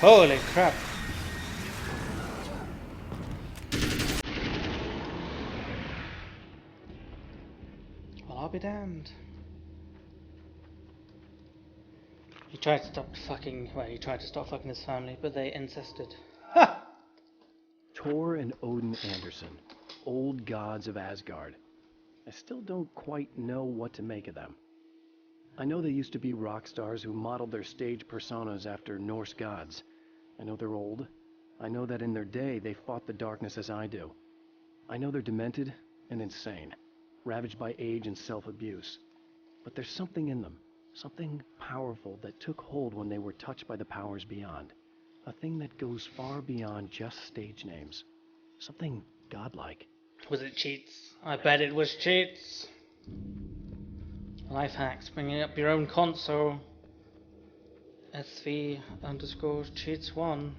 Holy crap. Well, I'll be damned. He tried to stop fucking, well, he tried to stop fucking his family, but they insisted. Ha! Thor and Odin Anderson, old gods of Asgard. I still don't quite know what to make of them. I know they used to be rock stars who modeled their stage personas after Norse gods. I know they're old. I know that in their day they fought the darkness as I do. I know they're demented and insane, ravaged by age and self-abuse. But there's something in them, something powerful that took hold when they were touched by the powers beyond. A thing that goes far beyond just stage names. Something godlike. Was it cheats? I bet it was cheats. Life hacks, bringing up your own console. SV_cheats1.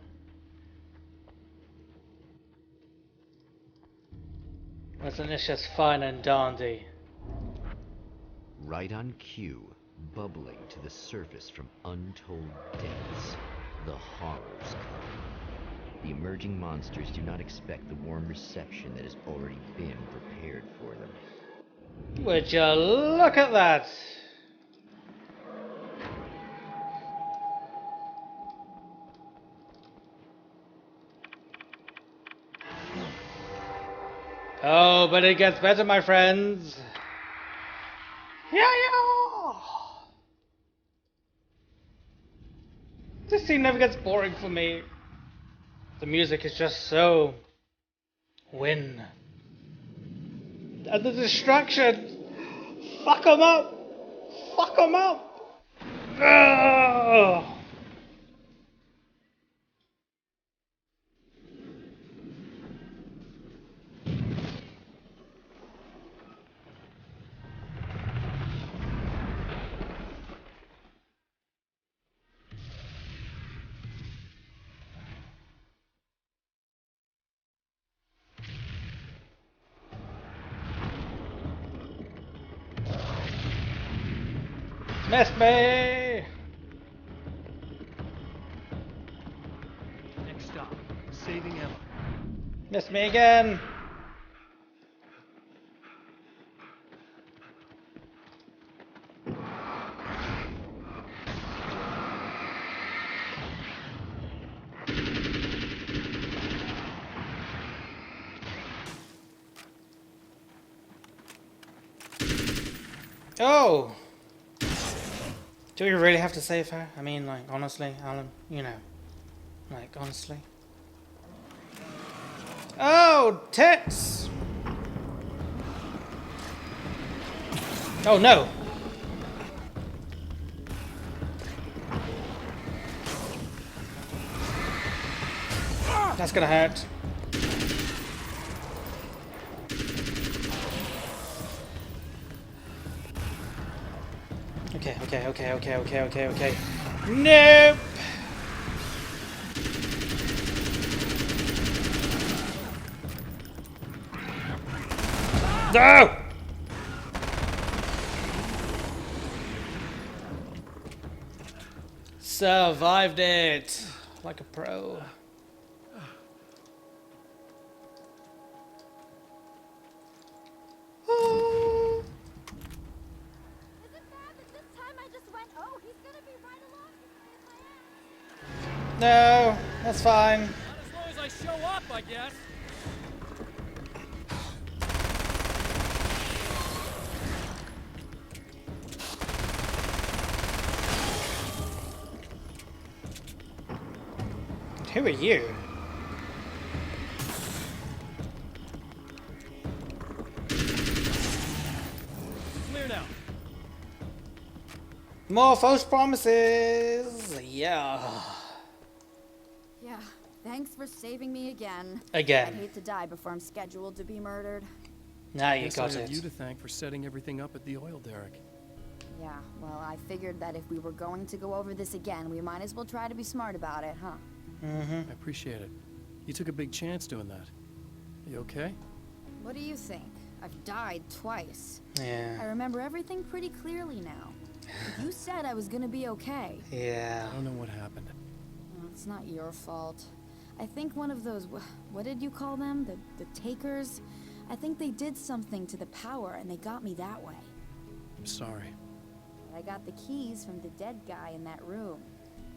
Wasn't this just fine and dandy? Right on cue, bubbling to the surface from untold depths, the horrors come. The emerging monsters do not expect the warm reception that has already been prepared for them. Would you look at that? Oh, but it gets better, my friends. Yeah. This scene never gets boring for me. The music is just so win. And the distraction. Fuck 'em up. Fuck 'em up. Ugh. Missed me! Next stop, saving Emma. Missed me again! Oh! Do we really have to save her? I mean, like, honestly, Alan, you know. Like, honestly. Oh, tits! Oh, no! That's gonna hurt. Okay. Nope! No! Survived it! Like a pro. No, that's fine. Not as long as I show up, I guess. Who are you? Clear now. More false promises! Yeah. Yeah, thanks for saving me again. Again. I'd hate to die before I'm scheduled to be murdered. Now you Guess got I have it. you to thank for setting everything up at the oil derrick. Yeah, well, I figured that if we were going to go over this again, we might as well try to be smart about it, huh? I appreciate it. You took a big chance doing that. You okay? What do you think? I've died twice. I Yeah. remember everything pretty clearly now. You said I was gonna be okay. Yeah. I don't know what happened. Well, It's not your fault. I think one of those, what did you call them? The takers? I think they did something to the power and they got me that way. I'm sorry. But I got the keys from the dead guy in that room.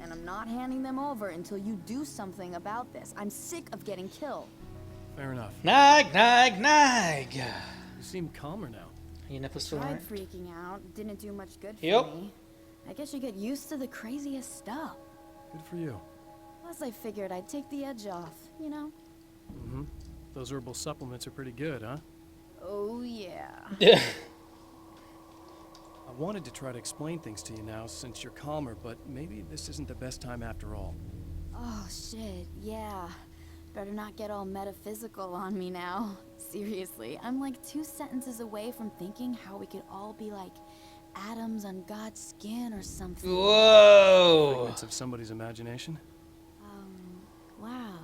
And I'm not handing them over until you do something about this. I'm sick of getting killed. Fair enough. Nag, nag, nag. You seem calmer now. You never saw Tried it. freaking out. Didn't do much good for Yep. me. I guess you get used to the craziest stuff. Good for you. Plus I figured I'd take the edge off, you know? Mm-hmm. Those herbal supplements are pretty good, huh? Oh yeah. Yeah. I wanted to try to explain things to you now since you're calmer, but maybe this isn't the best time after all. Oh shit, yeah. Better not get all metaphysical on me now. Seriously, I'm like 2 sentences away from thinking how we could all be like atoms on God's skin or something. Whoa. Figments of somebody's imagination? Wow.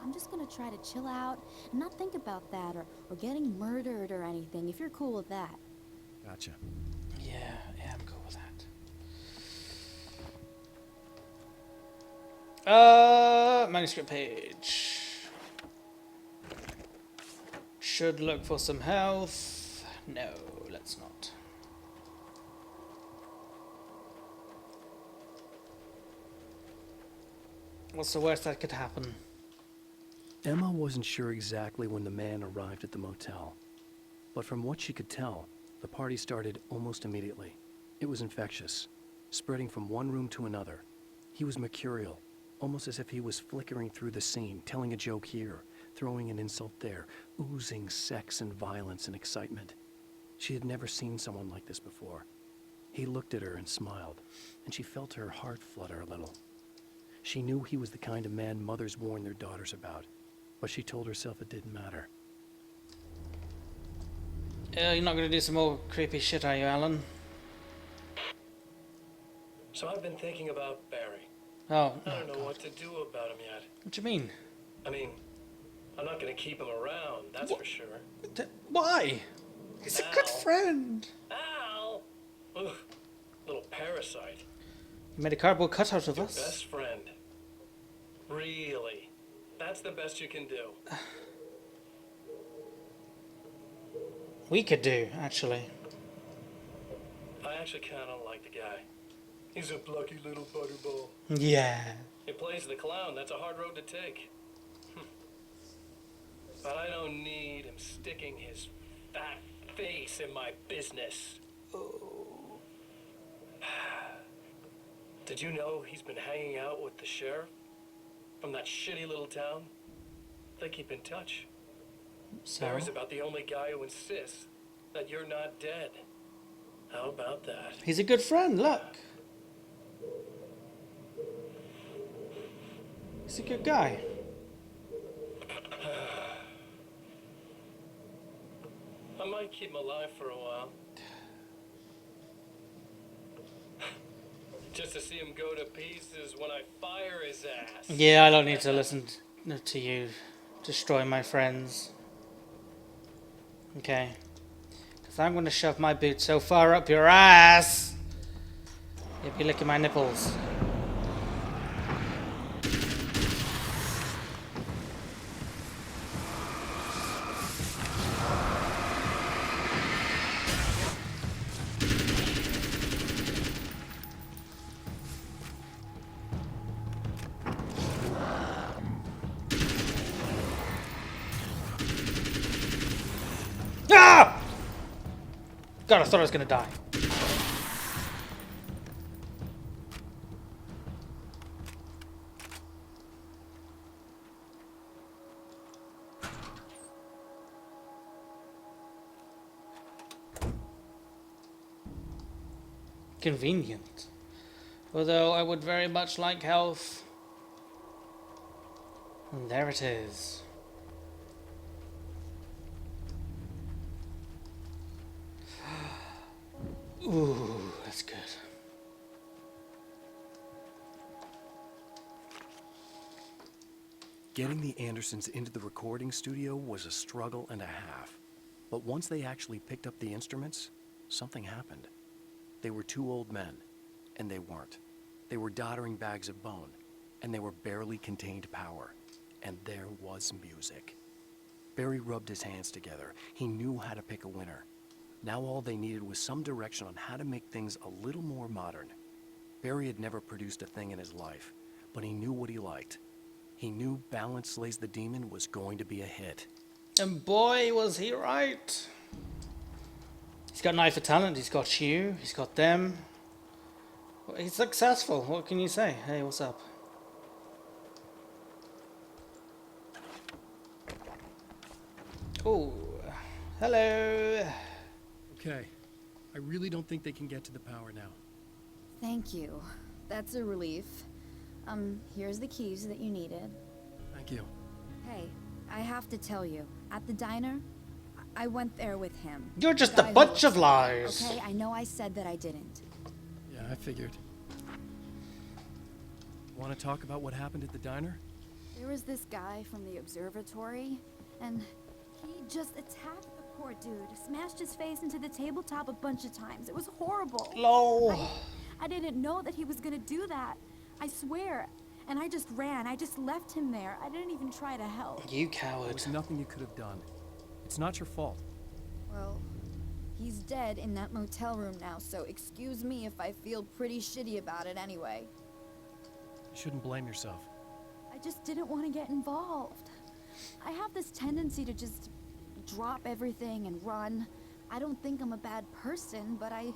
I'm just gonna try to chill out and not think about that or getting murdered or anything, if you're cool with that. Gotcha. Yeah, I'm cool with that. Manuscript page. Should look for some health. No, let's not. What's the worst that could happen? Emma wasn't sure exactly when the man arrived at the motel, but from what she could tell, the party started almost immediately. It was infectious, spreading from one room to another. He was mercurial, almost as if he was flickering through the scene, telling a joke here, throwing an insult there, oozing sex and violence and excitement. She had never seen someone like this before. He looked at her and smiled, and she felt her heart flutter a little. She knew he was the kind of man mothers warn their daughters about, but she told herself it didn't matter. You're not going to do some more creepy shit, are you, Alan? So I've been thinking about Barry. Oh, I don't know God. what to do about him yet. What do you mean? I mean, I'm not gonna keep him around, that's for sure. Why? He's a good Al. friend. Al! Ugh, little parasite. He made a cardboard cutout of Your us. best friend. Really? That's the best you can do. We could do, actually. I actually kind of like the guy. He's a plucky little butterball. Yeah. He plays the clown. That's a hard road to take. But I don't need him sticking his fat face in my business. Oh. Did you know he's been hanging out with the sheriff from that shitty little town? They keep in touch. So? Barry's about the only guy who insists that you're not dead. How about that? He's a good friend, look. He's a good guy. I might keep him alive for a while. Just to see him go to pieces when I fire his ass. Yeah, I don't need to listen to you destroy my friends. Okay. Because I'm going to shove my boot so far up your ass, you'll be licking my nipples. Ah! God, I thought I was gonna die. Convenient. Although I would very much like health. And there it is. Ooh, that's good. Getting the Andersons into the recording studio was a struggle and a half. But once they actually picked up the instruments, something happened. They were two old men, and they weren't. They were doddering bags of bone. and they were barely contained power. And there was music. Barry rubbed his hands together. He knew how to pick a winner. Now all they needed was some direction on how to make things a little more modern. Barry had never produced a thing in his life, but he knew what he liked. He knew Balance Slays the Demon was going to be a hit. And boy, was he right. He's got an eye for talent, he's got you, he's got them. He's successful, what can you say? Hey, what's up? Oh, hello. Okay, I really don't think they can get to the power now. Thank you. That's a relief. Here's the keys that you needed. Thank you. Hey, I have to tell you, at the diner, I went there with him. You're just The a guy who bunch of looks- lies. Okay, I know I said that I didn't. Yeah, I figured. Want to talk about what happened at the diner? There was this guy from the observatory, and he just attacked the poor dude, smashed his face into the tabletop a bunch of times. It was horrible. Lol. I didn't know that he was gonna do that. I swear. And I just ran. I just left him there. I didn't even try to help. You There coward. was nothing you could have done. It's not your fault. Well, he's dead in that motel room now, so excuse me if I feel pretty shitty about it anyway. You shouldn't blame yourself. I just didn't want to get involved. I have this tendency to just drop everything and run. I don't think I'm a bad person, but I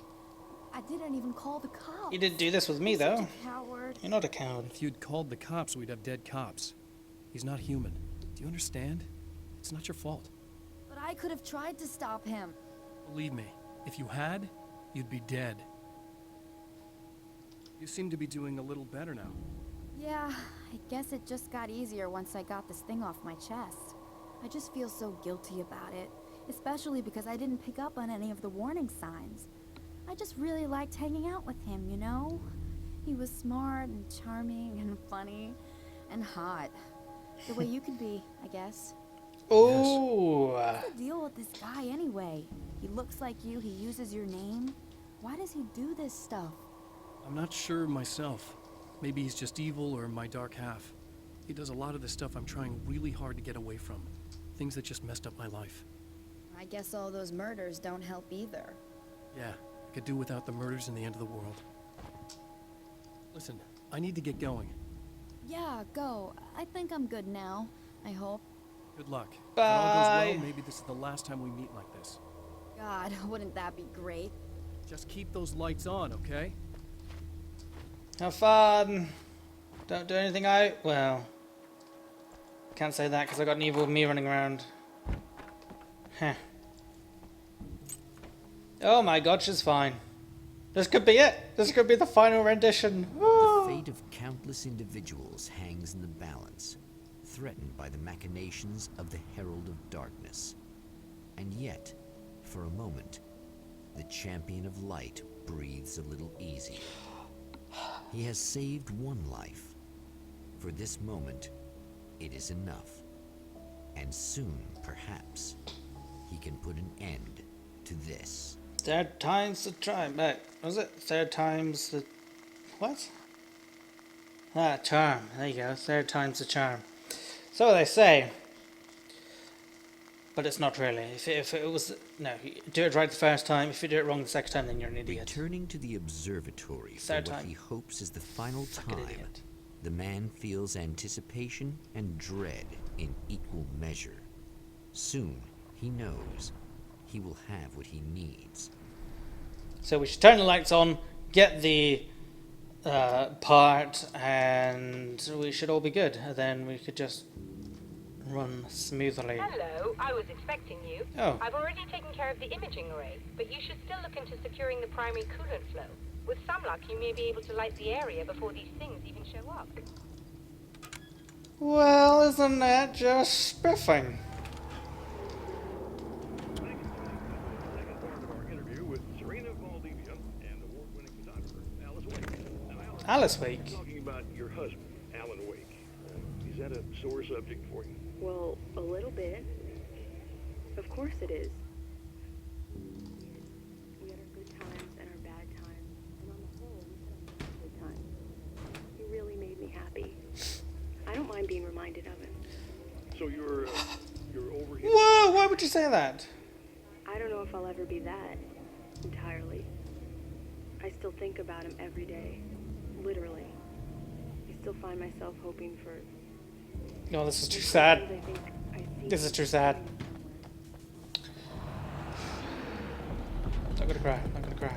didn't even call the cops. You didn't do this with me, I'm such though. a coward. You're not a coward. If you'd called the cops, we'd have dead cops. He's not human. Do you understand? It's not your fault. But I could have tried to stop him. Believe me, if you had, you'd be dead. You seem to be doing a little better now. Yeah, I guess it just got easier once I got this thing off my chest. I just feel so guilty about it, especially because I didn't pick up on any of the warning signs. I just really liked hanging out with him, you know? He was smart and charming and funny and hot. The way you could be, I guess. Ooh. What's the deal with this guy anyway? He looks like you, he uses your name. Why does he do this stuff? I'm not sure myself. Maybe he's just evil or my dark half. He does a lot of the stuff I'm trying really hard to get away from. Things that just messed up my life. I guess all those murders don't help either. Yeah, I could do without the murders and the end of the world. Listen, I need to get going. Yeah, go. I think I'm good now. I hope. Good luck. If it Bye. all goes well, maybe this is the last time we meet like this. God, wouldn't that be great? Just keep those lights on, okay? Have fun. Don't do anything well, can't say that because I got an evil me running around. Heh. Oh my god, she's fine. This could be it. This could be the final rendition. The fate of countless individuals hangs in the balance, threatened by the machinations of the Herald of Darkness. And yet, for a moment, the Champion of Light breathes a little easier. He has saved one life. For this moment, it is enough. And soon, perhaps, he can put an end to this. Third time's the charm. Was it third time's the what? Ah, charm. There you go. Third time's the charm. So they say. But it's not really. If it was no, you do it right the first time. If you do it wrong the second time, then you're an idiot. Returning to the observatory for Third what time. he hopes is the final Fucking time, idiot. the man feels anticipation and dread in equal measure. Soon, he knows he will have what he needs. So we should turn the lights on, get the part, and we should all be good. And then we could just run smoothly. Hello, I was expecting you. Oh. I've already taken care of the imaging array, but you should still look into securing the primary coolant flow. With some luck, you may be able to light the area before these things even show up. Well, isn't that just spiffing? Second part of our interview with Serena Valdivia and award-winning photographer Alice Wake. Now, Alice Wake. talking about your husband, Alan Wake. Is that a sore subject for you? Well, a little bit. Of course it is. We had our good times and our bad times, and on the whole, we had a good time. He really made me happy. reminded of him. So you're over here. Whoa! Why would you say that? I don't know if I'll ever be that entirely. I still think about him every day. Literally. I still find myself hoping for... No, this is too Sometimes sad. I think I see This is too sad. I'm gonna cry. I'm gonna cry.